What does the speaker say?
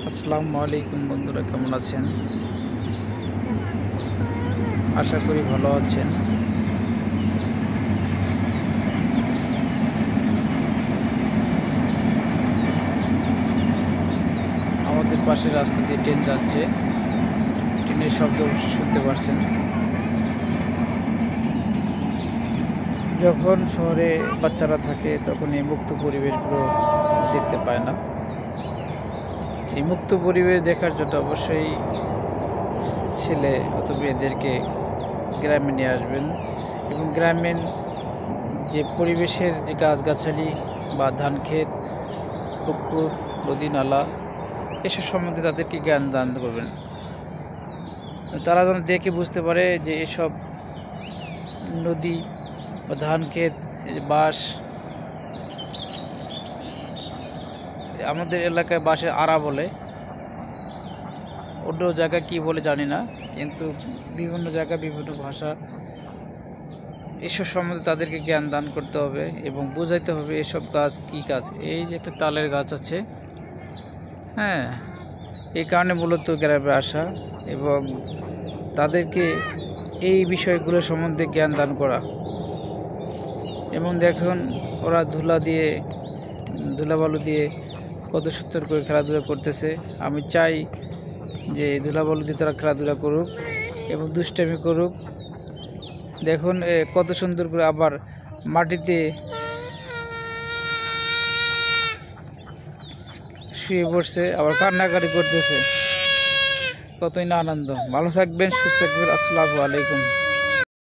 আসসালামু আলাইকুম বন্ধুরা, কেমন আছেন? আশা করি ভালো আছেন। আমাদের পাশে রাস্তা দিয়ে ট্রেন যাচ্ছে। ট্রেনের শব্দ অবশ্যই শুনতে পারছেন। যখন শহরে বাচ্চারা থাকে তখন এই মুক্ত পরিবেশগুলো দেখতে পায় না। এই মুক্ত পরিবেশ দেখার জন্য অবশ্যই ছেলে অথবা মেয়েদেরকে গ্রামে নিয়ে আসবেন এবং গ্রামীণ যে পরিবেশের যে গাছগাছালি বা ধান ক্ষেত, পুকুর, নদী নালা এসব সম্বন্ধে তাদেরকে জ্ঞান দান করবেন। তারা যেন দেখে বুঝতে পারে যে এসব নদী বা ধান ক্ষেত, বাঁশ, আমাদের এলাকায় বাঁশের আড়া বলে, অন্য জায়গায় কি বলে জানি না, কিন্তু বিভিন্ন জায়গায় বিভিন্ন ভাষা। এসব সম্বন্ধে তাদেরকে জ্ঞান দান করতে হবে এবং বোঝাইতে হবে এসব গাছ কি গাছ। এই যে একটা তালের গাছ আছে, হ্যাঁ, এই কারণে মূলত গ্রামে আসা এবং তাদেরকে এই বিষয়গুলো সম্বন্ধে জ্ঞান দান করা। এবং দেখুন ওরা ধুলাবালু দিয়ে কত সুন্দর করে খেলাধুলা করতেছে। আমি চাই যে ধুলাবালু দিয়ে তারা খেলাধুলা করুক এবং দুষ্টামি করুক। দেখুন কত সুন্দর করে আবার মাটিতে শুয়ে পড়ছে, আবার কান্নাকাটি করতেছে। কতই না আনন্দ। ভালো থাকবেন, সুস্থ থাকবেন। আসসালামু আলাইকুম।